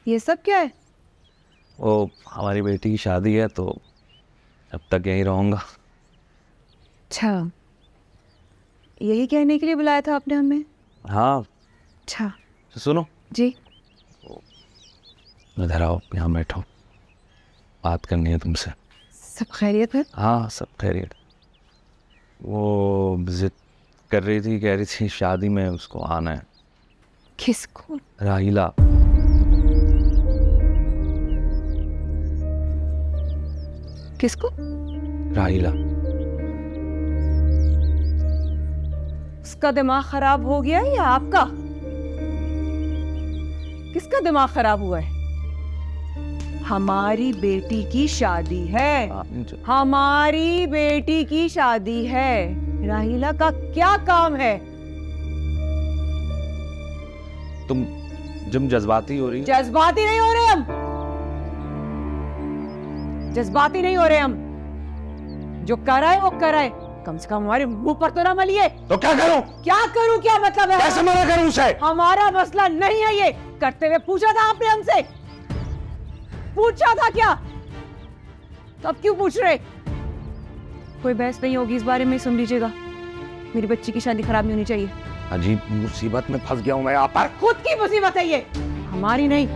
ये सब क्या है? वो हमारी बेटी की शादी है तो अब तक यहीं रहूँगा। अच्छा, यही कहने के लिए बुलाया था आपने हमें? हाँ। अच्छा। तो सुनो जी। इधर आओ, यहाँ बैठो, बात करनी है तुमसे। सब खैरियत है? हाँ सब खैरियत। वो जिद कर रही थी, कह रही थी शादी में उसको आना है। किसको? राहिला। किसको? राहिला। उसका दिमाग खराब हो गया है या आपका? किसका दिमाग खराब हुआ है? हमारी बेटी की शादी है। हमारी बेटी की शादी है। राहिला का क्या काम है? तुम जज्बाती हो रही हो। जज्बाती नहीं हो रहे हम। जज्बाती नहीं हो रहे हम। जो कराए वो कराए, कम से कम हमारे मुंह पर तो ना मलिए। तो क्या करूं? क्या करूं? क्या मतलब है? कैसे मना करूं उसे? हमारा मसला नहीं है ये। करते हुए पूछा था आपने हमसे? पूछा था क्या? तो अब क्यों पूछ रहे? कोई बहस नहीं होगी इस बारे में, सुन लीजिएगा। मेरी बच्ची की शादी खराब नहीं होनी चाहिए। अजीब मुसीबत में फंस गया हूं मैं यहाँ पर। खुद की मुसीबत है ये, हमारी नहीं।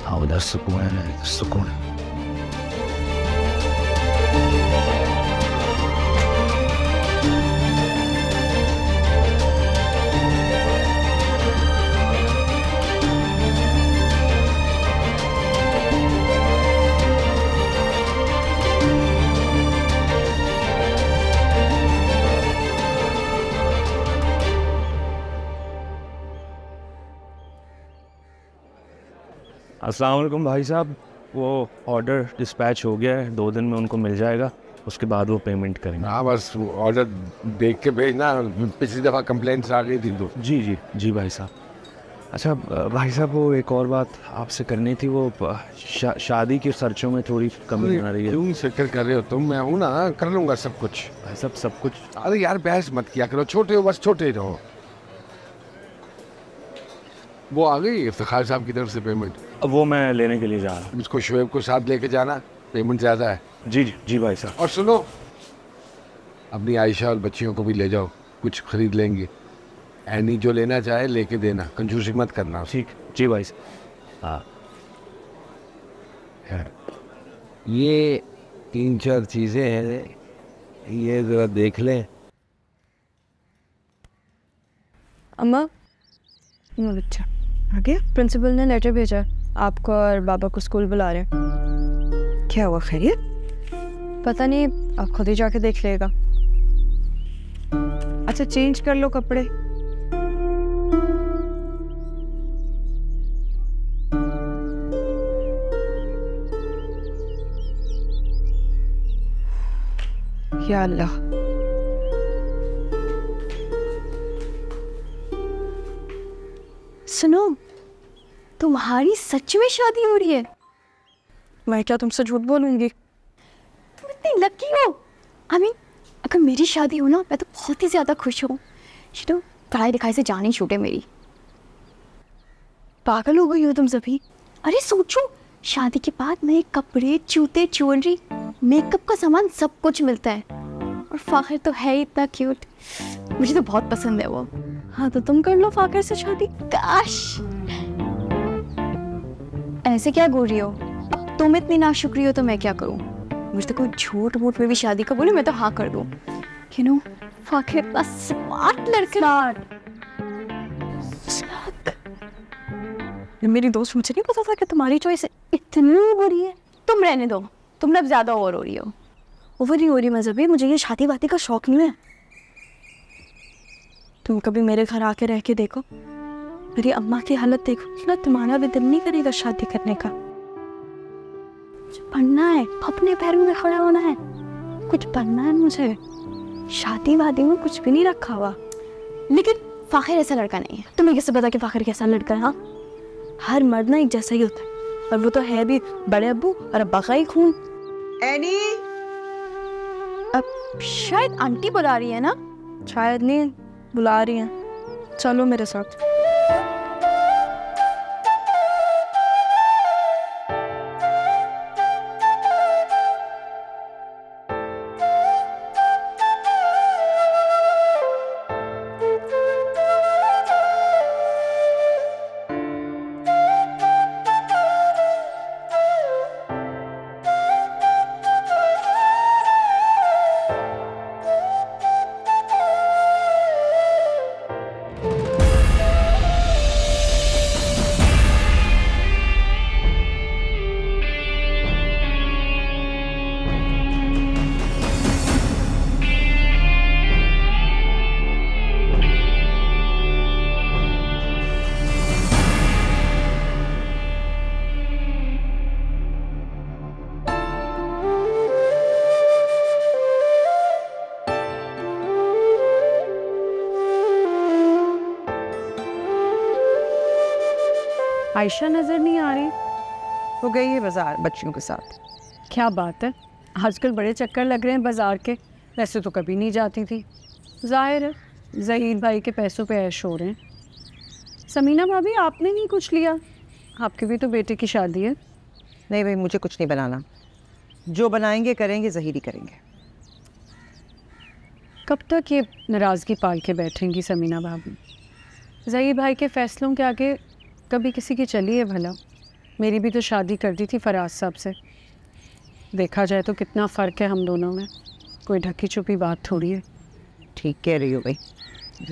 हाँ उधर सुकून है, इधर सुकून है। अस्सलाम वालेकुम भाई साहब, वो ऑर्डर डिस्पैच हो गया है, 2 दिन में उनको मिल जाएगा, उसके बाद वो पेमेंट करेंगे। हाँ बस ऑर्डर देख के भेजना, पिछली दफ़ा कंप्लेंट्स आ गई थी तो। जी भाई साहब। अच्छा भाई साहब, वो एक और बात आपसे करनी थी, वो शादी के खर्चों में थोड़ी कमी आ रही है। क्यों फिक्र कर रहे हो तुम? मैं हूँ ना, कर लूँगा सब कुछ। भाई साहब सब कुछ। अरे यार बहस मत किया करो, छोटे हो बस, छोटे ही रहो। वो आ गई इफ्तिखार साहब की तरफ से पेमेंट? अब वो मैं लेने के लिए जा रहा हूँ। उसको शुएब को साथ लेके जाना, पेमेंट ज़्यादा है। जी भाई साहब। और सुनो, अपनी आयशा और बच्चियों को भी ले जाओ, कुछ खरीद लेंगे। एनी जो लेना चाहे लेके देना, कंजूसी मत करना। ठीक, जी भाई साहब। हाँ, ये 3-4 चीज़ें हैं, ये ज़रा देख लें। अम्मा, अच्छा आगे प्रिंसिपल ने लेटर भेजा, आपको और बाबा को स्कूल बुला रहे हैं। क्या हुआ, खैरियत? पता नहीं, आप खुद ही जाके देख लेगा। अच्छा चेंज कर लो कपड़े। या अल्लाह, सुनो, तुम्हारी सच में शादी हो रही है? मैं क्या तुमसे झूठ बोलूंगी? तुम इतनी लकी हो। अगर मेरी शादी हो ना, मैं तो बहुत ही ज्यादा खुश हूँ। तो पढ़ाई लिखाई से जान ही छूटे मेरी। पागल हो गई हो तुम सभी। अरे सोचो, शादी के बाद नए कपड़े, जूते, ज्वेलरी, मेकअप का सामान सब कुछ मिलता है। और फाखिर तो है ही इतना क्यूट, मुझे तो बहुत पसंद है वो। हाँ तो तुम कर लो फाखिर से शादी। काश। ऐसे क्या बोल रही हो? अब तुम इतनी नाशुक्री हो तो मैं क्या करूं? मुझे तो कोई झूठ मूठ में भी शादी का बोले मैं तो हाँ कर दूं। यू नो, फाखिर इतना स्मार्ट लड़का। मेरी दोस्त, मुझे नहीं पता था कि तुम्हारी चॉइस इतनी बुरी है। तुम रहने दो, तुम ना ज्यादा ओवर हो रही हो। ओवर नहीं हो रही मज़हबी, मुझे ये शादी वादी का शौक नहीं है। तुम कभी मेरे घर आके रह के देखो, मेरी अम्मा की हालत देखो ना, तुम्हारा भी दिल नहीं करेगा शादी करने का। पढ़ना है, अपने पैरों में खड़ा होना है, कुछ बनना है मुझे। शादी वादी में कुछ भी नहीं रखा हुआ। लेकिन फाखिर ऐसा लड़का नहीं है। तुम्हें कैसे पता कि फाखिर कैसा लड़का है? हाँ, हर मर्द ना एक जैसा ही होता है, और वो तो है भी बड़े अब्बू और अब्बा का ही खून। एनी, अब शायद आंटी बुला रही है ना। शायद नहीं, बुला रही हैं। चलो मेरे साथ। आयशा नजर नहीं आ रही। वो गई है बाजार बच्चियों के साथ। क्या बात है, आजकल बड़े चक्कर लग रहे हैं बाजार के। वैसे तो कभी नहीं जाती थी। जाहिर है ज़हीर भाई के पैसों पे ऐश हो रहे हैं। समीना भाभी, आपने नहीं कुछ लिया? आपके भी तो बेटे की शादी है। नहीं भाई, मुझे कुछ नहीं बनाना। जो बनाएंगे करेंगे, ज़हीर ही करेंगे। कब तक ये नाराज़गी पाल के बैठेंगी समीना भाभी? ज़हीर भाई के फैसलों के आगे कभी किसी की चली है भला? मेरी भी तो शादी कर दी थी फराज साहब से। देखा जाए तो कितना फ़र्क है हम दोनों में। कोई ढकी छुपी बात थोड़ी है। ठीक कह रही हो भाई।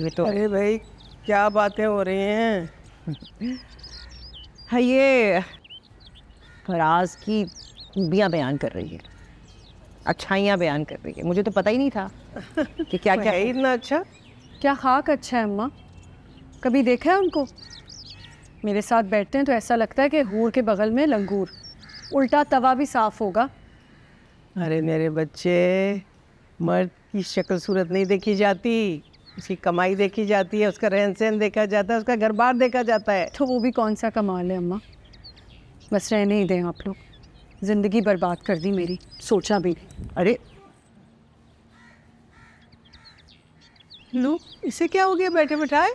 ये तो अरे भाई, क्या बातें हो रही हैं? हाँ, ये फराज की खूबियाँ बयान कर रही है, अच्छाइयाँ बयान कर रही है। मुझे तो पता ही नहीं था कि क्या क्या है इतना अच्छा। क्या खाक अच्छा है अम्मा? कभी देखा है उनको? मेरे साथ बैठते हैं तो ऐसा लगता है कि हूर के बगल में लंगूर। उल्टा तवा भी साफ होगा। अरे मेरे बच्चे, मर्द की शक्ल सूरत नहीं देखी जाती, उसकी कमाई देखी जाती है, उसका रहन सहन देखा जाता है, उसका घर बार देखा जाता है। तो वो भी कौन सा कमाल है अम्मा? बस रहने ही दें आप लोग। ज़िंदगी बर्बाद कर दी मेरी, सोचा भी नहीं। अरे लो, इसे क्या हो गया बैठे बैठाए?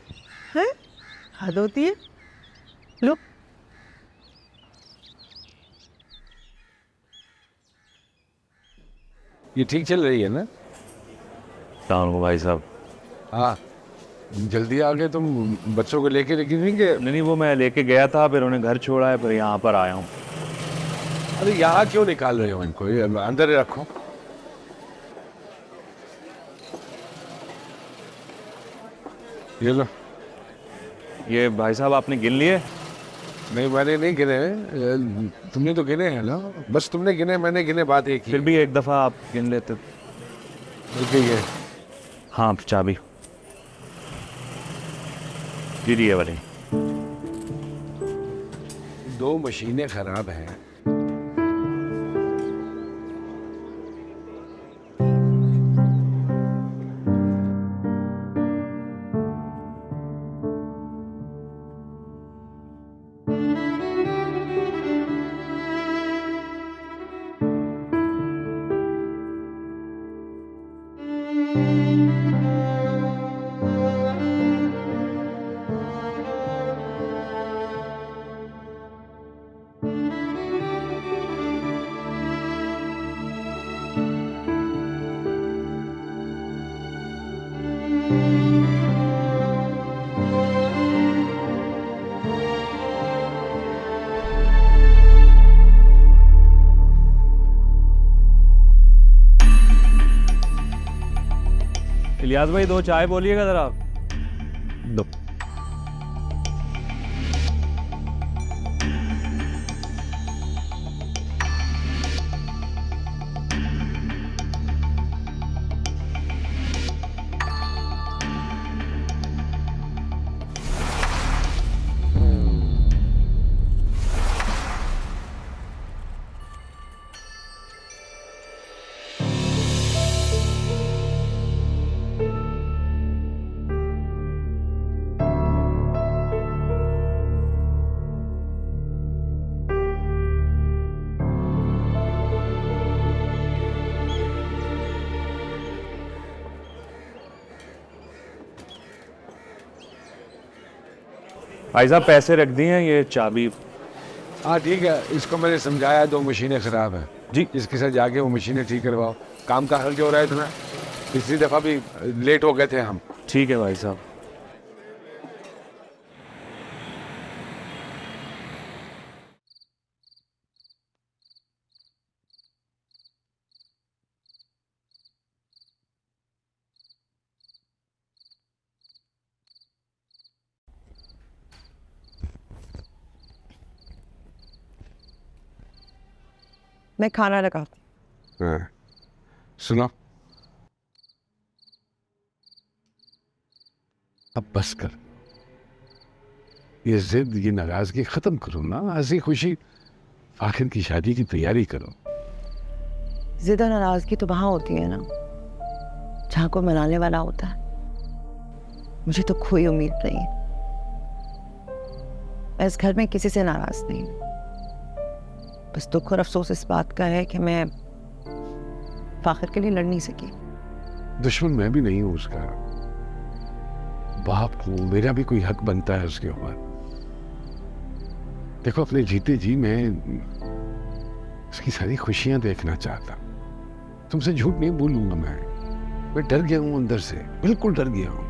हैं? हद होती है। लो, ये ठीक चल रही है ना? सलाम भाई साहब। हाँ, जल्दी आ गए तुम। बच्चों को लेके नहीं गए? नहीं, वो मैं लेके गया था, फिर उन्हें घर छोड़ा है, फिर यहाँ पर आया हूँ। अरे यहाँ क्यों निकाल रहे हो इनको? ये अंदर ही रखो। ये लो। ये भाई साहब आपने गिन लिए? नहीं, मैंने नहीं गिने। तुमने तो गिने हैं ना? बस तुमने गिने, मैंने गिने, बात एक ही। फिर भी एक दफ़ा आप गिन लेते। ठीक है। हाँ, चाबी दीदी है वाली। 2 मशीनें खराब हैं। इलियास भाई 2 चाय बोलिएगा ज़रा। दो। भाई साहब पैसे रख दिए हैं, ये चाबी। हाँ ठीक है, इसको मैंने समझाया 2 मशीनें ख़राब हैं जी। इसके साथ जाके वो मशीनें ठीक करवाओ। काम का हल हो रहा है तुम्हें? पिछली दफ़ा भी लेट हो गए थे हम। ठीक है भाई साहब। मैं खाना लगाती हूँ। हाँ। सुनो, अब बस कर, ये जिद, ये नाराजगी खत्म करो ना। हंसी खुशी आखिर की शादी की तैयारी करो। जिद और नाराजगी तो वहाँ होती है ना जहाँ को मनाने वाला होता है। मुझे तो कोई उम्मीद नहीं है। मैं इस घर में किसी से नाराज नहीं हूँ। बस दुख और अफसोस इस बात का है कि मैं फाखिर के लिए लड़ नहीं सकी। दुश्मन मैं भी नहीं हूँ उसका, बाप हूँ, मेरा भी कोई हक बनता है उसके ऊपर। देखो, अपने जीते जी मैं उसकी सारी खुशियां देखना चाहता। तुमसे झूठ नहीं बोलूंगा। मैं डर गया हूँ अंदर से, बिल्कुल डर गया हूँ।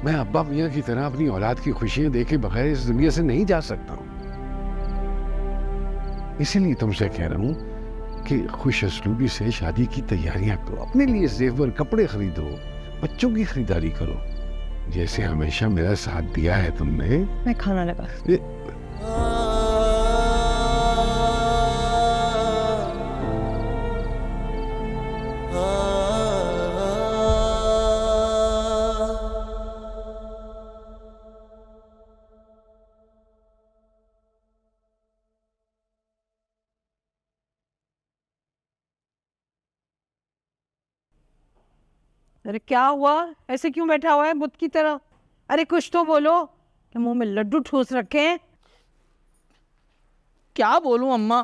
मैं अब्बा मियाँ की तरह अपनी औलाद की खुशियां देखे बगैर इस दुनिया से नहीं जा सकता हूँ। इसीलिए तुमसे कह रहा हूँ कि खुश असलूबी से शादी की तैयारियां करो। अपने लिए जेवर, कपड़े खरीदो, बच्चों की खरीदारी करो, जैसे हमेशा मेरा साथ दिया है तुमने। मैं खाना लगा। अरे क्या हुआ, ऐसे क्यों बैठा हुआ है बुत की तरह? अरे कुछ तो बोलो, कि मुंह में लड्डू ठूस रखे हैं। क्या बोलूं अम्मा,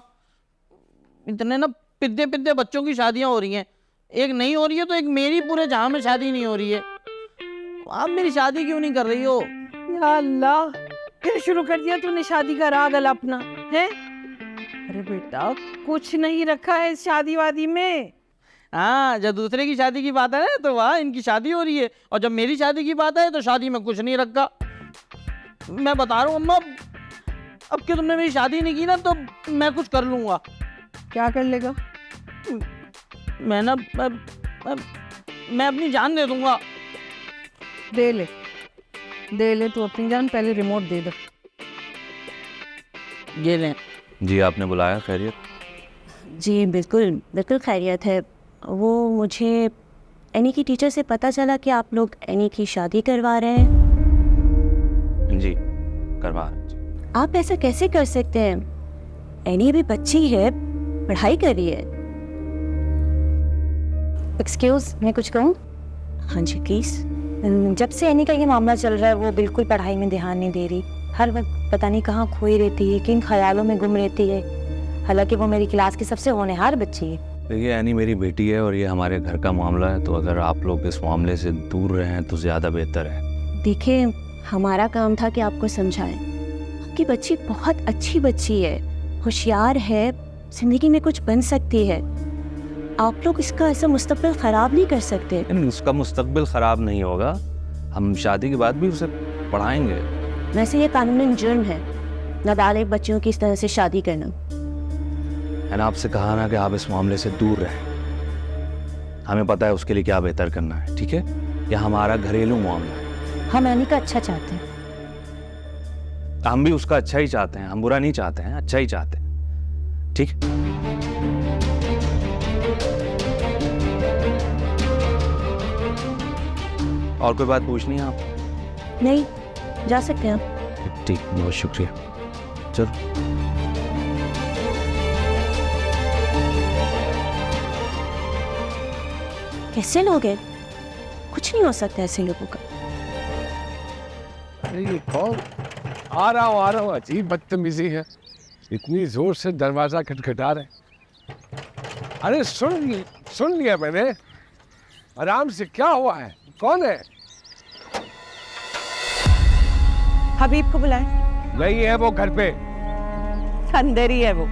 इतने ना पिद्दे पिद्दे बच्चों की शादियां हो रही हैं। एक नहीं हो रही है तो एक मेरी पूरे जहां में शादी नहीं हो रही है। आप मेरी शादी क्यों नहीं कर रही हो? या अल्लाह, फिर शुरू कर दिया तूने शादी का राग अलापना है? अरे बेटा, कुछ नहीं रखा है इस शादी वादी में। हाँ, जब दूसरे की शादी की बात है तो वाह इनकी शादी हो रही है, और जब मेरी शादी की बात है तो शादी में कुछ नहीं रखा। मैं बता रहा हूँ अम्मा, अब कि तुमने मेरी शादी नहीं की ना तो मैं कुछ कर लूंगा। क्या कर लेगा? मैं ना मैं अपनी जान दे दूंगा। दे ले, दे ले तू अपनी जान, पहले रिमोट दे दे। ये लें। जी, आपने बुलाया? खैरियत? जी बिल्कुल बिल्कुल खैरियत है। वो मुझे एनी की टीचर से पता चला कि आप लोग एनी की शादी करवा रहे हैं। जी, करवा रहे हैं जी। आप ऐसा कैसे कर सकते हैं? एनी अभी बच्ची है, पढ़ाई कर रही है। एक्सक्यूज, मैं कुछ कहूँ? हाँ जी प्लीज़। जब से एनी का ये मामला चल रहा है वो बिल्कुल पढ़ाई में ध्यान नहीं दे रही। हर वक्त पता नहीं कहाँ खोई रहती है, किन ख्यालों में गुम रहती है। हालांकि वो मेरी क्लास की सबसे होनहार बच्ची है। देखिए, एनी मेरी बेटी है और ये हमारे घर का मामला है, तो अगर आप लोग इस मामले से दूर रहें तो ज़्यादा बेहतर है। देखिए, हमारा काम था कि आपको समझाएं। आपकी बच्ची बहुत अच्छी बच्ची है, होशियार है, ज़िंदगी में कुछ बन सकती है। आप लोग इसका ऐसा मुस्तकबिल ख़राब नहीं कर सकते। लेकिन उसका मुस्तकबिल ख़राब नहीं होगा, हम शादी के बाद भी उसे पढ़ाएंगे। वैसे ये कानूनन जुर्म है, नाबालिग बच्चियों की इस तरह से शादी करना। मैंने आपसे कहा ना कि आप इस मामले से दूर रहें। हमें पता है उसके लिए क्या बेहतर करना है, ठीक है? यह हमारा घरेलू मामला है। हम एनी का अच्छा चाहते हैं। हम भी उसका अच्छा ही चाहते हैं, हम बुरा नहीं चाहते हैं, अच्छा ही चाहते हैं, ठीक? और कोई बात पूछनी है आप? नहीं, जा सकते हैं आप। ठीक, बहुत शुक्रिया। चलो। कैसे लोग हैं? कुछ नहीं हो सकता ऐसे लोगों का। अरे ये कौन? आ रहा हूँ, अजीब बदतमीजी है, इतनी जोर से दरवाजा खटखटा रहे। अरे सुन लिया मैंने, आराम से। क्या हुआ है? कौन है? हबीब को बुलाएं। नहीं है वो घर पे। अंदर ही है वो,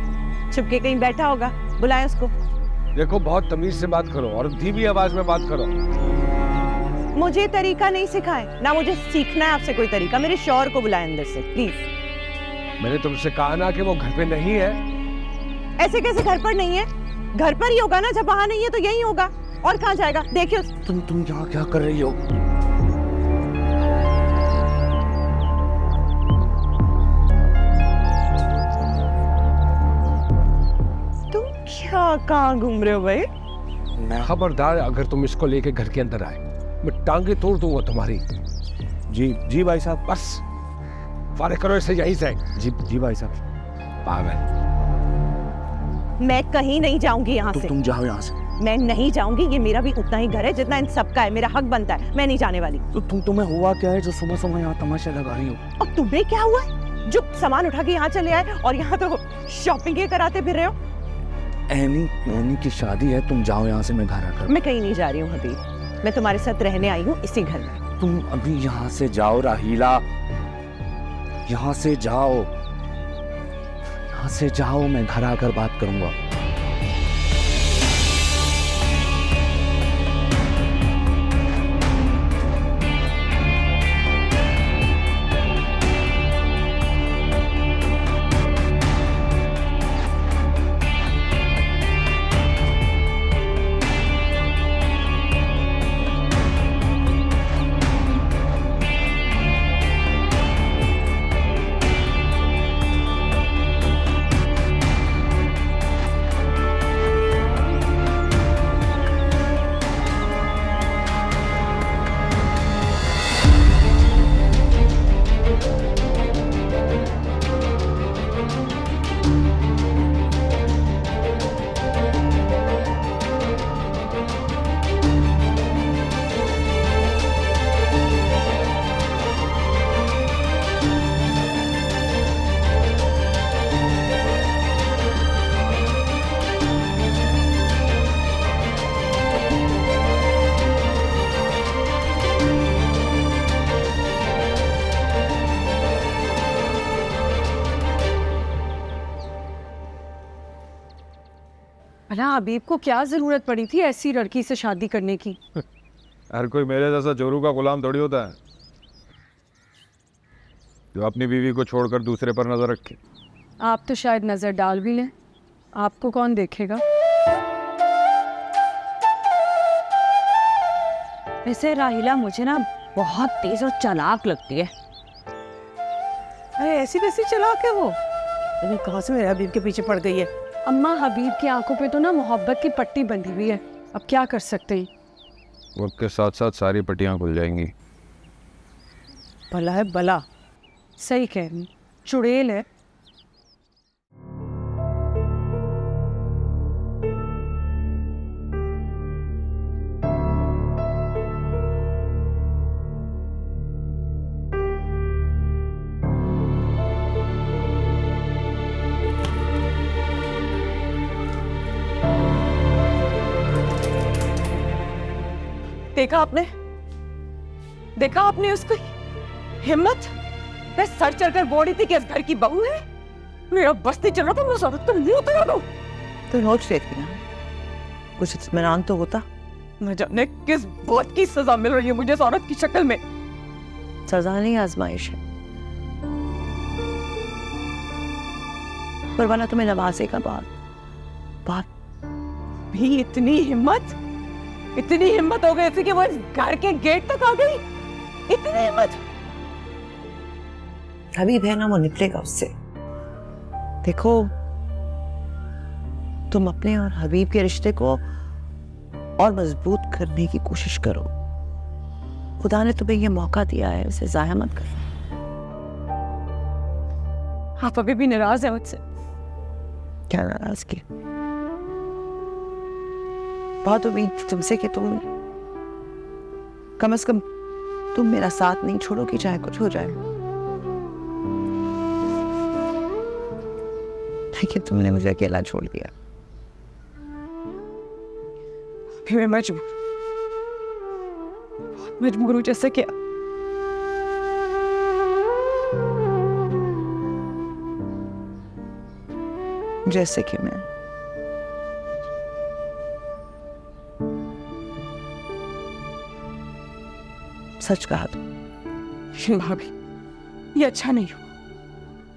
छुपके कहीं बैठा होगा, बुलाएं उसको। देखो बहुत तमीज से बात करो और धीमी आवाज में बात करो। मुझे तरीका नहीं सिखाए, ना मुझे सीखना है आपसे कोई तरीका। मेरे शौहर को बुलाएं अंदर से प्लीज। मैंने तुमसे कहा ना कि वो घर पे नहीं है। ऐसे कैसे घर पर नहीं है? घर पर ही होगा ना, जब वहां नहीं है तो यही होगा, और कहाँ जाएगा? देखिए तुम यहाँ क्या कर रही हो? तुम क्या कहाँ घूम रहे हो भाई? खबरदार अगर तुम इसको लेके घर के अंदर आए, मैं टांगे तोड़ दूंगा तुम्हारी। जी जी भाई साहब। बस फारिग करो इसे यहीं से। जी जी भाई साहब। पागल। मैं कहीं नहीं जाऊंगी यहाँ से। तुम जाओ यहाँ से। मैं नहीं जाऊंगी, ये मेरा भी उतना ही घर है जितना इन सबका है, मेरा हक बनता है। मैं नहीं जाने वाली। तो तुम्हें हुआ क्या है जो सुबह सुबह यहाँ तमाशा लगा रही हो? और तुम्हें क्या हुआ है जो सामान उठा के यहाँ चले आए और यहाँ तो शॉपिंग ही कराते फिर रहे हो? एनी की शादी है, तुम जाओ यहाँ से, मैं घर आकर। मैं कहीं नहीं जा रही हूँ हबीब, मैं तुम्हारे साथ रहने आई हूँ इसी घर में। तुम अभी यहाँ से जाओ राहीला, यहाँ से जाओ, यहाँ से जाओ, मैं घर आकर बात करूंगा। भला हबीब को क्या जरूरत पड़ी थी ऐसी लड़की से शादी करने की? हर कोई मेरे जैसा जोरू का गुलाम थोड़ी होता है जो अपनी बीवी को छोड़कर दूसरे पर नजर रखे। आप तो शायद नजर डाल भी लें, आपको कौन देखेगा? वैसे राहिला मुझे ना बहुत तेज और चालाक लगती है। अरे ऐसी वैसी चलाक है वो? अरे कहाँ से मेरे हबीब के पीछे पड़ गई है? अम्मा हबीब की आंखों पे तो ना मोहब्बत की पट्टी बंधी हुई है, अब क्या कर सकते हैं? वक्त के साथ साथ सारी पट्टियां खुल जाएंगी। भला है भला। सही कह रही, चुड़ैल है। देखा आपने उसकी हिम्मत? मैं सर चढ़कर बोल रही थी कि इस घर की बहू है, मेरा बस नहीं चल रहा था, मैं उस औरत को मुंह तोड़ दूं। तो नोच लेती ना, कुछ इत्मीनान तो होता। न जाने किस बात की सजा मिल रही है मुझे इस औरत की शक्ल में। सजा नहीं, आजमाइश है। परवाना तुम्हें नवाजे का बात भी इतनी हिम्मत हो गई थी कि वो इस घर के गेट तक आ गई। इतनी हिम्मत। हबीब है ना, वो निकलेगा उससे। देखो तुम अपने और हबीब के रिश्ते को और मजबूत करने की कोशिश करो। खुदा ने तुम्हें ये मौका दिया है, उसे जाया मत करो। आप अभी भी नाराज है मुझसे? क्या नाराजगी? बहुत उम्मीद थी तुमसे कि तुम कम से कम तुम मेरा साथ नहीं छोड़ोगी, चाहे कुछ हो जाए। लेकिन तुमने मुझे अकेला छोड़ दिया। अभी मैं मजबूर हूं। जैसे क्या? जैसे कि मैं। सच कहा तुम। भाभी, ये अच्छा नहीं हुआ।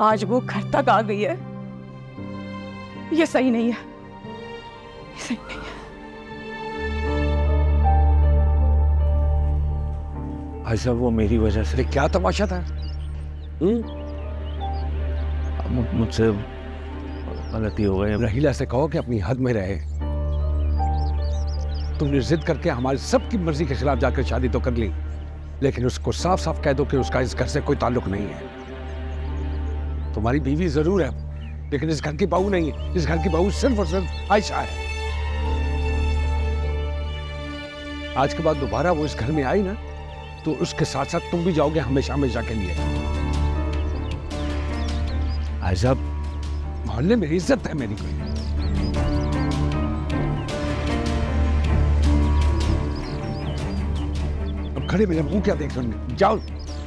आज वो घर तक आ गई है, ये सही नहीं है, ये सही नहीं है। भाई साहब वो मेरी वजह से अरे क्या तमाशा था? मुझसे गलती हो गई। रहीला से कहो कि अपनी हद में रहे। तुमने जिद करके हमारी सबकी मर्जी के खिलाफ जाकर शादी तो कर ली, लेकिन उसको साफ साफ कह दो कि उसका इस घर से कोई ताल्लुक नहीं है। तुम्हारी बीवी जरूर है, लेकिन इस घर की बहू नहीं है। इस घर की बहू सिर्फ और सिर्फ आयशा है। आज के बाद दोबारा वो इस घर में आई ना, तो उसके साथ साथ तुम भी जाओगे हमेशा हमेशा के लिए। आयशा, मोहल्ले में इज्जत है मेरी कोई। अब खड़े मेरे मुंह क्या देख रहे हो? जाओ।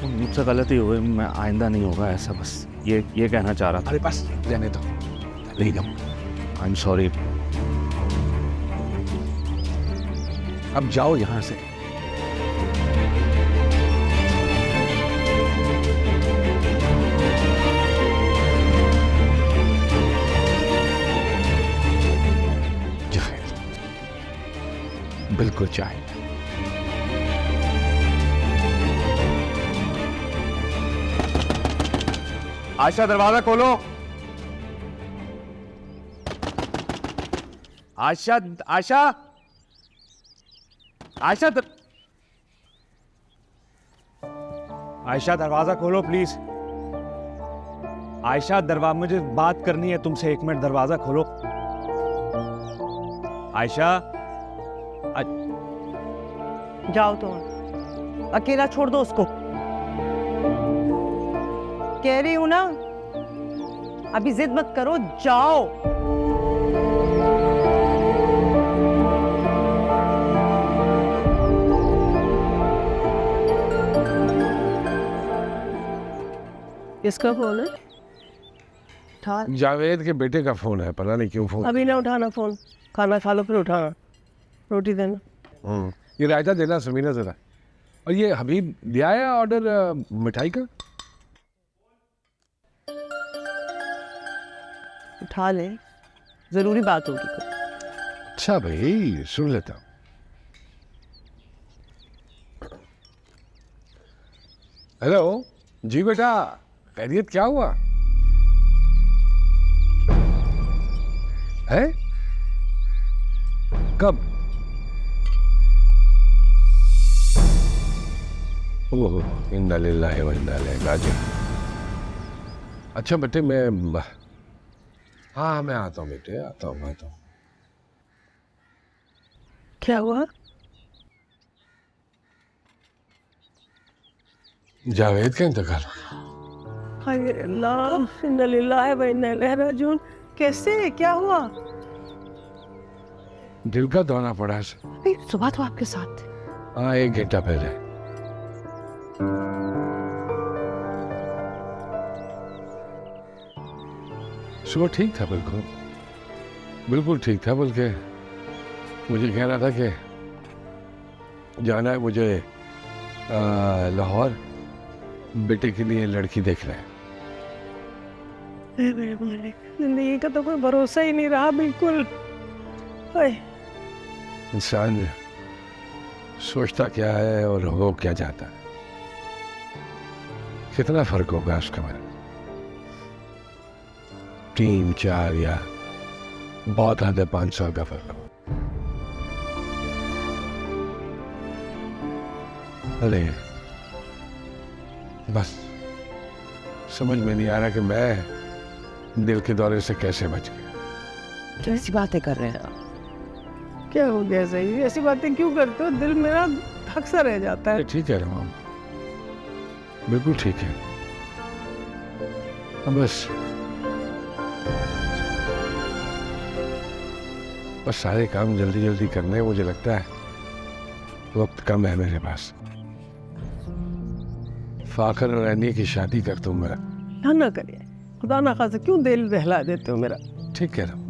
मुझसे गलती हो गई, मैं आइंदा नहीं होगा ऐसा, बस ये कहना चाह रहा था। अरे बस रहने दो, नहीं दो। I am sorry. अब जाओ यहां से। बिल्कुल चाहिए। आयशा दरवाजा खोलो। आयशा, आयशा, आयशा आयशा दरवाजा खोलो प्लीज। आयशा दरवाजा, मुझे बात करनी है तुमसे, 1 मिनट दरवाजा खोलो। आयशा, जाओ तुम, अकेला छोड़ दो उसको। कह रही हूं ना, अभी जिद मत करो, जाओ। किसका फोन है? उठा। जावेद के बेटे का फोन है, पता नहीं क्यों फोन। अभी ना उठाना फोन, खाना खा लो फिर उठाना। रोटी देना। ये रायता देना समीना जरा। और ये हबीब दिया है ऑर्डर मिठाई का? उठा ले, जरूरी बात होगी कुछ। अच्छा भाई, सुन लेता हूँ। हेलो जी बेटा, खैरियत? क्या हुआ है? कब? ओह, इन्ना लिल्लाहि व इन्ना इलैहि राजिऊन। अच्छा बेटे, मैं हाँ मैं आता हूँ बेटे, आता हूँ। क्या हुआ? जावेद का इंतकाल। हाय अल्लाह, इन्ना लिल्लाहि व इन्ना इलैहि राजिऊन। कैसे, क्या हुआ? दिल का दौरा पड़ा है। सुबह तो आपके साथ। हाँ, 1 घंटा पहले। सुबह ठीक था, बिल्कुल ठीक था। बल्कि मुझे कह रहा था कि जाना है मुझे लाहौर, बेटे के लिए लड़की देख रहे हैं। मेरे मालिक, जिंदगी का तो कोई भरोसा ही नहीं रहा बिल्कुल। इंसान सोचता क्या है और हो क्या जाता है, कितना फर्क होगा उसका। मेरा 3, 4 या बहुत हद है 5 साल का फर्क हो। अरे बस समझ में नहीं आ रहा कि मैं दिल के दौरे से कैसे बच गया। कैसी बातें कर रहे हैं आप? क्या हो गया? सही ऐसी बातें क्यों करते हो? दिल मेरा धक सा रह जाता है। ठीक है रमान, बिल्कुल ठीक है। अब बस सारे काम जल्दी जल्दी करने हैं। मुझे लगता है वक्त कम है मेरे पास। फाखर और ऐनी की शादी कर दूं मैं। ना करिए, खुदा ना खासा, क्यों दिल दहला देते हो मेरा? ठीक कह रहा हूँ,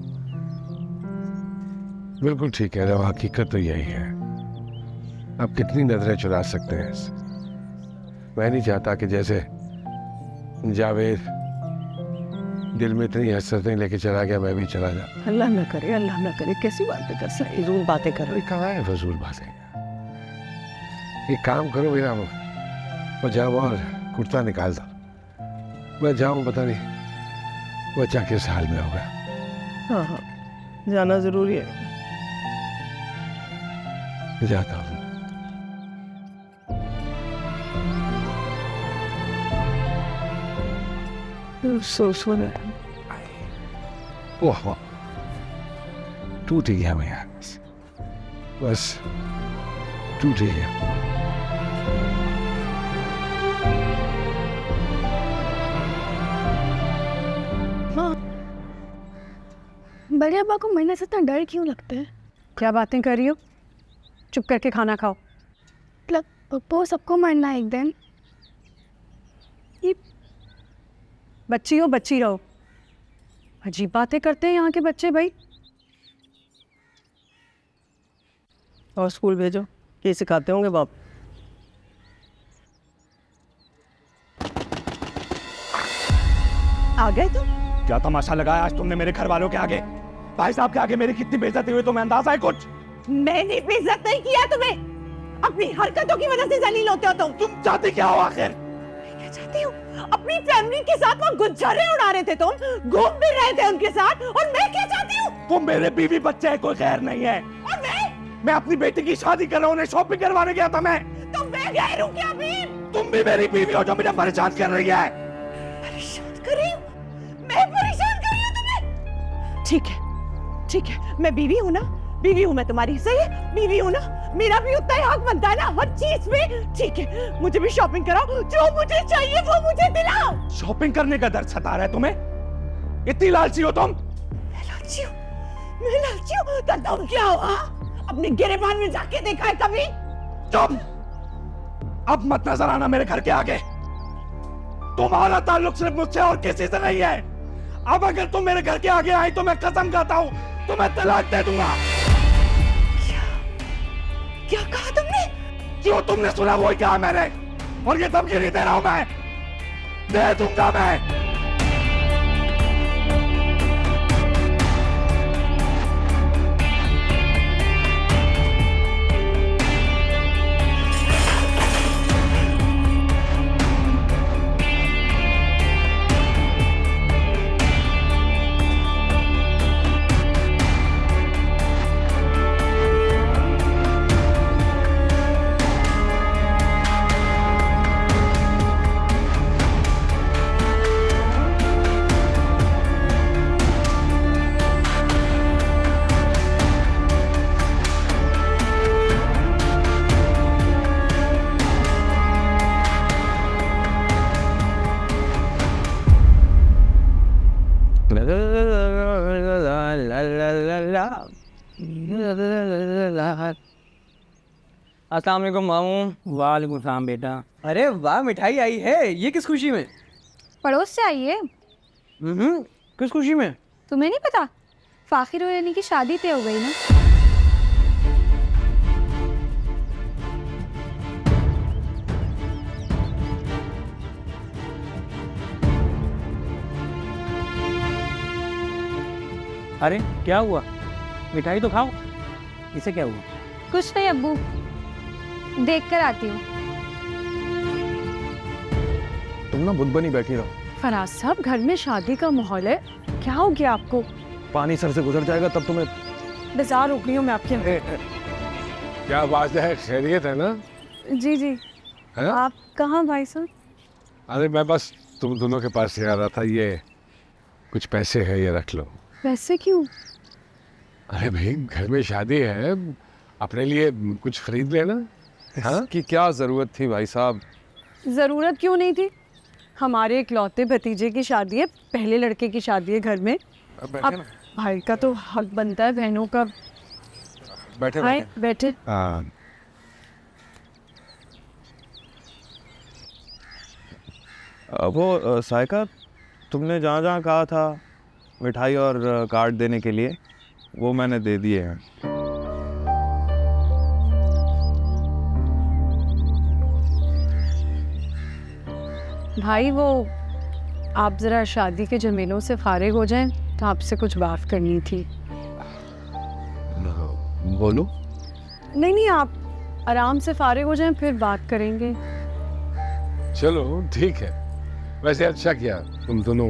बिल्कुल ठीक कह रहा हूँ। हकीकत तो यही है। आप कितनी नजरें चुरा सकते हैं इससे? मैं नहीं चाहता कि जैसे जावेद दिल में इतनी हसरतें लेके चला गया, मैं भी चला जाऊं। अल्लाह ना करे, अल्लाह ना करे। कैसी बातें कर सकते, फजूल बातें कर रहे। कहाँ है फजूल बातें? एक काम करो, मेरा वो जाओ और कुर्ता निकाल दो। मैं जाऊँ, पता नहीं बच्चा किस हाल में होगा। हाँ हाँ, जाना जरूरी है। जाता हूँ। सोचो ना, वाह वाह, टूट ही गया मैं यार, बस टूट ही गया। बड़े अब्बा को मरने से इतना डर क्यों लगता है? क्या बातें कर रही हो? चुप करके खाना खाओ। मतलब पप्पो सबको मरना है एक दिन। ये बच्ची हो, बच्ची रहो। अजीब बातें करते हैं यहाँ के बच्चे भाई। और स्कूल भेजो, ये सिखाते होंगे बाप। आ गए तुम? क्या तमाशा लगाया आज तुमने मेरे घर वालों के आगे? भाई साहब के आगे मेरी कितनी बेइज्जती हुई तुम्हें अंदाजा है कुछ? मैंने बेइज्जत नहीं किया तुम्हें। अपनी हरकतों की वजह से जलील होते हो तुम चाहते क्या हो आखिर? क्या चाहती हो? अपनी फैमिली के साथ वहाँ गुज्जरे उड़ा रहे थे तुम, घूम फिर रहे थे उनके साथ, और मैं क्या चाहती हूँ? वो मेरे बीवी बच्चे है, कोई खैर नहीं है। और मैं अपनी बेटी की शादी कर रहा हूँ, उन्हें शॉपिंग करवाने गया था मैं। तो मैं गैर हूँ क्या भी? तुम भी मेरी बीवी हो जो मुझे परेशान कर रही है। परेशान कर रही हूँ? मैं परेशान कर रही हूँ तुम्हें? ठीक है, ठीक है, मैं बीवी हूँ ना, बीवी हूँ मैं तुम्हारी, सही है, बीवी हूँ ना, मेरा भी उतना ही हक बनता है ना हर चीज में। ठीक है, मुझे भी शॉपिंग कराओ, जो मुझे चाहिए वो मुझे दिलाओ। शॉपिंग करने का दर्द सता रहा है तुम्हें? इतनी लालची हो तुम? मैं लालची हूँ? मैं लालची हूँ? तो तुम क्या हो? हाँ? अपने गिरेबान में जाके देखा है कभी? तुम अब मत नजर आना मेरे घर के आगे। तुम्हारा ताल्लुक सिर्फ मुझसे और किसी से नहीं है। अब अगर तुम मेरे घर के आगे आई तो मैं कसम खाता हूँ तुम्हें तलाक दे दूंगा। क्या कहा तुमने? जो तुमने सुना वही कहा मैंने, और ये धमकी नहीं दे रहा हूं मैं, दे दूंगा मैं। अस्सलाम वालेकुम मामू। वालेकुम सलाम बेटा। अरे वाह, मिठाई आई है, ये किस खुशी में? पड़ोस से आई है। किस खुशी में? तुम्हें नहीं पता? फाखिर और यानी की शादी तय हो गई ना। अरे क्या हुआ? मिठाई तो खाओ। इसे क्या हुआ? कुछ नहीं अब्बू, देख कर आती हूँ। तुम ना बुद्ध बनी बैठी रहो। फराज साहब, घर में शादी का माहौल है, क्या हो गया आपको? पानी सर से गुजर जाएगा तब तुम्हें। बाजार रुक रही हूँ मैं आपके। क्या बात है, खैरियत है ना? जी जी। है? आप कहाँ भाई साहब? अरे मैं बस तुम दोनों के पास से आ रहा था। ये कुछ पैसे है, ये रख लो। पैसे क्यों? अरे भाई, घर में शादी है, अपने लिए कुछ खरीद लेना। हाँ? कि क्या जरूरत थी भाई साहब? जरूरत क्यों नहीं थी? हमारे इकलौते भतीजे की शादी है, पहले लड़के की शादी है घर में। अब भाई का तो हक बनता है बहनों का। बैठे आए बैठे। वो साइका, तुमने जहाँ जहाँ कहा था मिठाई और कार्ड देने के लिए, वो मैंने दे दिए हैं। भाई वो आप ज़रा शादी के झमेलों से फारिग हो जाएं तो आपसे कुछ बात करनी थी। बोलो। नहीं नहीं, आप आराम से फारिग हो जाएं फिर बात करेंगे। चलो ठीक है। वैसे अच्छा किया तुम दोनों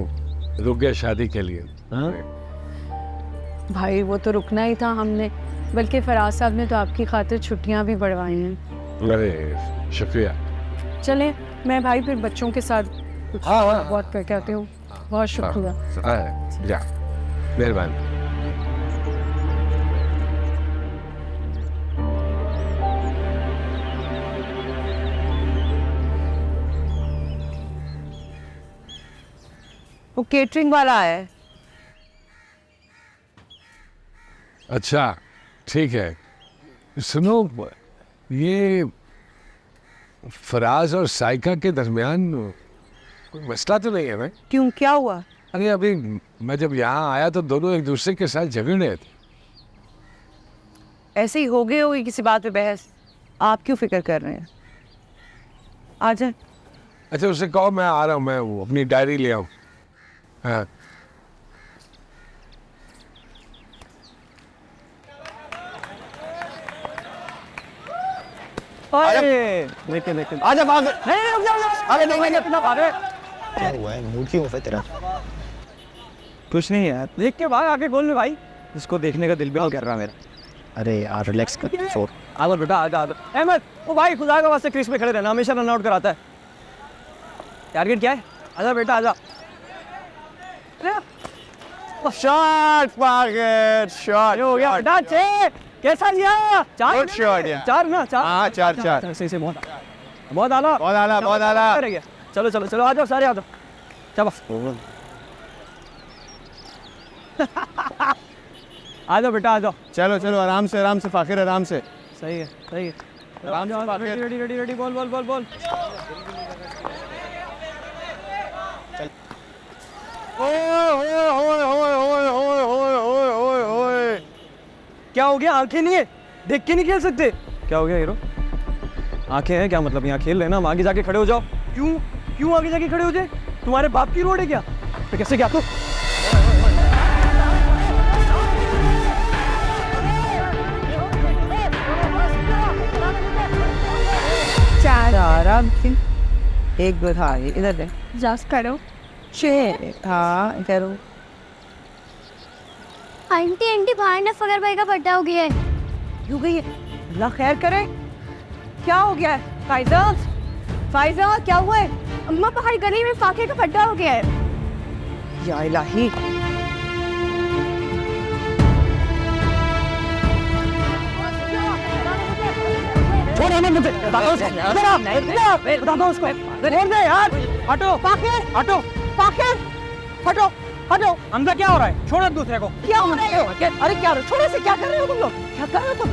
रुक गए शादी के लिए। हाँ? भाई वो तो रुकना ही था हमने, बल्कि फराज साहब ने तो आपकी खातिर छुट्टियां भी बढ़वाई हैं। अरे शुक्रिया। चले मैं भाई फिर बच्चों के साथ कुछ बात करके आती हूँ। बहुत शुक्रिया। जा, मेहरबानी। वो केटरिंग वाला है। अच्छा ठीक है। सुनो, ये फराज और साइका के दरमियान कोई मसला तो नहीं है ना? क्यों, क्या हुआ? अरे अभी मैं जब यहाँ आया तो दोनों एक दूसरे के साथ झगड़ रहे थे। ऐसे ही हो गए होगी किसी बात पे बहस। आप क्यों फिक्र कर रहे हैं? आ जाए। अच्छा उससे कहो मैं आ रहा हूँ, मैं वो अपनी डायरी ले आऊँ। हाँ आजा भाग। नहीं रुक जाओ। अरे नहीं इतना भागे। क्या हुआ है? मूड क्यों है तेरा? कुछ नहीं यार, देख के भाग आके गोल में भाई, इसको देखने का दिल भी कर रहा मेरा। अरे यार रिलैक्स कर। छोड़। आजा बेटा आजा। अहमद वो भाई खुदा का वास्ते क्रीज पे खड़े रहना, हमेशा रन आउट कराता है। टारगेट क्या है? आजा बेटा आजा। शॉट टारगेट शॉट हो गया बेटा। छह कैसा लिया? चार। गुड शॉट यार। चार ना चार। हाँ चार। सही से बहुत आला बहुत आला। चलो चलो चलो आ जाओ सारे आ जाओ। चलो आ जाओ बेटा आ जाओ। चलो आराम से फाकिर, आराम से। सही है आराम से। रेडी बोल। क्या हो गया? आंखें नहीं है, देख के नहीं खेल सकते? क्या हो गया हीरो? आंखें हैं क्या मतलब? यहाँ खेल रहे ना, हम आगे जाके खड़े हो जाओ। क्यों आगे जाके खड़े हो जाए? तुम्हारे बाप की रोड है क्या? तो कैसे क्या तो? एक दो। हाँ इधर दे। जस्ट करो। हाँ करो। आंटी बाहर ना फगर भाई का बर्थडे हो गया है। क्यों गई है? अल्लाह खैर करे। क्या हो गया है? फाइजा क्या हुआ है? अम्मा बाहर गली में फाके का बर्थडे हो गया है। या इलाही। छोड़ हमें मुझे। बता दो उसको। छोड़ दे यार। हटो फाकिर हटो। हमजा क्या हो रहा है? छोड़ो दूसरे को। क्या हो रहा है? अरे क्या छोड़ो से, क्या कर रहे हो तुम लोग? क्या कर रहे हो तुम?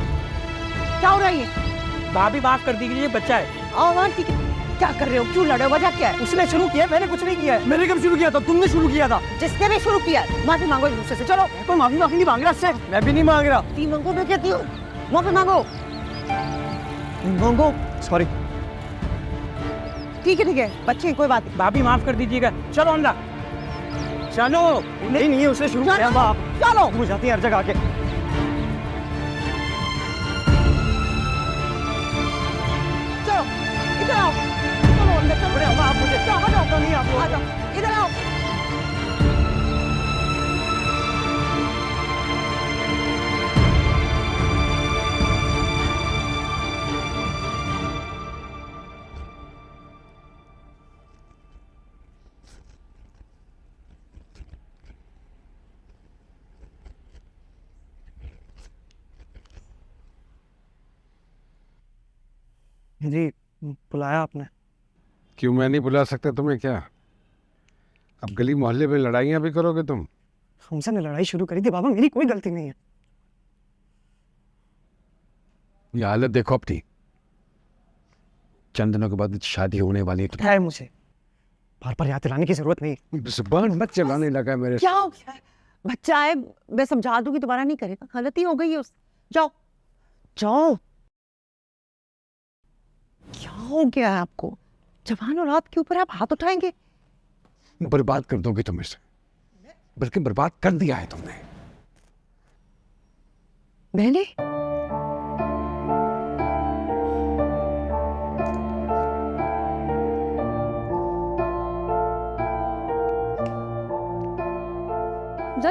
क्या हो रहा है ये? भाभी माफ कर दीजिए, ये बच्चा है। हाँ ठीक है। क्या कर रहे हो? क्यों लड़े हो? वजह क्या है? उसने शुरू किया, मैंने कुछ नहीं किया है। मैंने कब शुरू किया था? तुमने शुरू किया था। जिसने भी शुरू किया माफी मांगो एक दूसरे से। चलो। कोई माफी नहीं मांग रहा इससे। मैं भी नहीं मांग रहा। ती मांगो, मैं कहती हूँ माफी मांगो। सॉरी। ठीक है बच्चे कोई बात नहीं। भाभी माफ कर दीजिएगा। चलो अंदर चलो। नहीं है, उसने शुरू किया था। चलो मुझे जाती है हर जगह आके। चलो इधर आओ। चलो अंदर चलो। आप मुझे क्या हटाता नहीं? आप आ जाओ इधर आओ। जी बुलाया आपने? क्यों मैं नहीं बुला सकता तुम्हें? क्या अब गली मोहल्ले में लड़ाइयाँ भी करोगे तुम? हमसे ने लड़ाई शुरू करी थी बाबा, मेरी कोई गलती नहीं है। ये हालत देखो अपनी। चंद दिनों के बाद शादी होने वाली है। है मुझे बार बार याद दिलाने की जरूरत नहीं। जुबान मत चलाने लगा मेरे। क्या हो गया? बच्चा है, मैं समझा दूंगी, दोबारा नहीं करेगा। गलती हो गई है उस। जाओ जाओ। क्या हो गया है आपको? जवान औलाद के ऊपर आप हाथ उठाएंगे? बर्बाद कर दोगे तुम इसे, बल्कि बर्बाद कर दिया है तुमने। मैंने?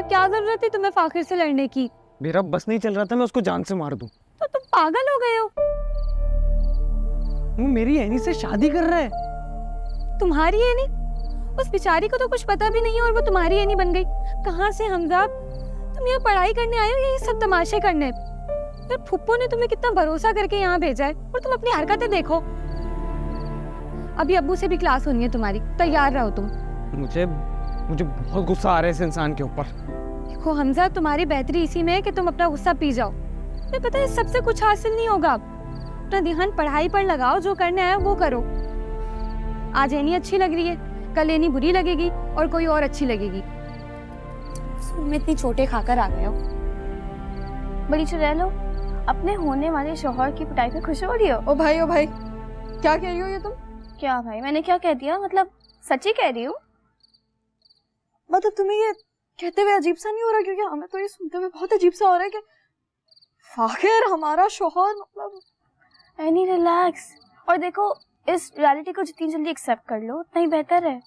क्या जरूरत थी तुम्हें फाखिर से लड़ने की? मेरा बस नहीं चल रहा था, मैं उसको जान से मार दूं। तो तुम पागल हो गए हो? वो मेरी एनी से शादी कर रहा है। तुम्हारी एनी? उस बेचारी को तो कुछ पता भी नहीं है और वो तुम्हारी एनी बन गई। कहाँ से हमजा? तुम यहाँ पढ़ाई करने आए हो या ये सब तमाशे करने? फिर फुप्पो ने तुम्हें कितना भरोसा करके यहाँ भेजा है और तुम अपनी हरकतें देखो। अभी अब्बू से भी क्लास होनी है तुम्हारी, तैयार रहो तुम। मुझे बहुत गुस्सा आ रहा है इस इंसान के ऊपर। देखो हमजा, तुम्हारी बेहतरी इसी में है कि तुम अपना गुस्सा पी जाओ। तुम्हें पता है सबसे कुछ हासिल नहीं होगा। अपना ध्यान पढ़ाई पर लगाओ, जो करने आया वो करो। आज एनी अच्छी लग रही है, कल एनी बुरी लगेगी और कोई और अच्छी लगेगी। तुम इतनी चोटें खाकर आ गए हो। बड़ी चुड़ैल हो, अपने होने वाले शौहर की पिटाई पे खुश हो रही हो? ओ भाई क्या कह रही हो ये तुम? क्या भाई, मैंने क्या कह दिया? मतलब सच्ची कह रही हूँ। मतलब तुम्हें ये कहते हुए अजीब सा नहीं हो रहा? क्योंकि हमें तो ये सुनते हुए बहुत अजीब सा हो रहा है कि फाखिर हमारा शौहर। मतलब एनी रिलैक्स, और देखो इस रियलिटी को जितनी जल्दी एक्सेप्ट कर लो उतना ही बेहतर है।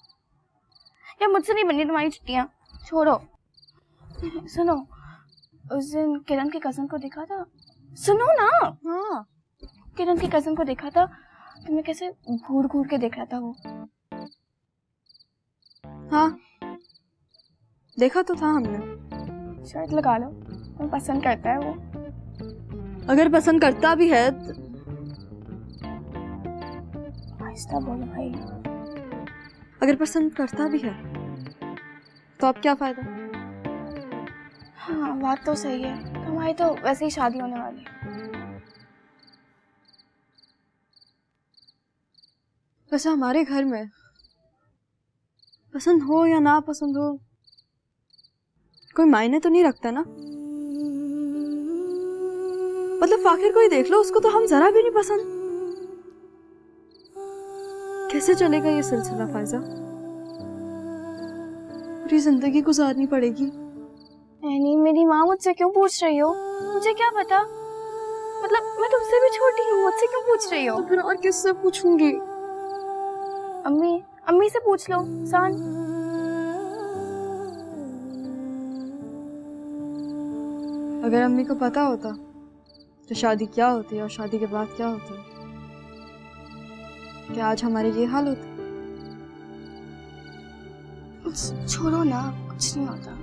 या मुझसे नहीं बननी तुम्हारी छुट्टियाँ, छोड़ो। सुनो, उस दिन किरण की कज़न को देखा था। सुनो ना। हाँ, किरण की कज़न को देखा था, तुम्हें कैसे घूर घूर के देख रहा था वो। हाँ देखा तो था हमने। शर्ट लगा लो, तुम्हें पसंद करता है वो। अगर पसंद करता भी है तो... आहिस्ता बोलो भाई। अगर पसंद करता भी है तो अब क्या फायदा? हाँ बात तो सही है, हमारी तो वैसे ही शादी होने वाली है। वैसे हमारे घर में पसंद हो या ना पसंद हो कोई मायने तो नहीं रखता ना। मतलब फाखिर को ही देख लो, उसको तो हम जरा भी नहीं पसंद। कैसे चलेगा ये सिलसिला फायजा? पूरी जिंदगी गुजारनी पड़ेगी। नहीं, मेरी माँ मुझसे क्यों पूछ रही हो? मुझे क्या पता? मतलब मैं तुमसे भी छोटी हूँ, मुझसे क्यों पूछ रही हो? तो फिर और किससे पूछूंगी? अम्मी से पूछ लो। सान अगर अम्मी को पता होता तो शादी क्या होती है और शादी के बाद क्या होता है, क्या आज हमारे ये हाल होता? छोड़ो ना, कुछ नहीं होता।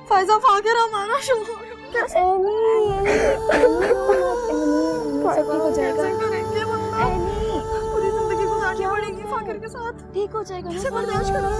फायजा फाखिर हमारा शौहर पूरी जिंदगी गुजारनी पड़ेगी फाखिर के साथ। ठीक हो जाएगा, कैसे बर्दाश्त करूं?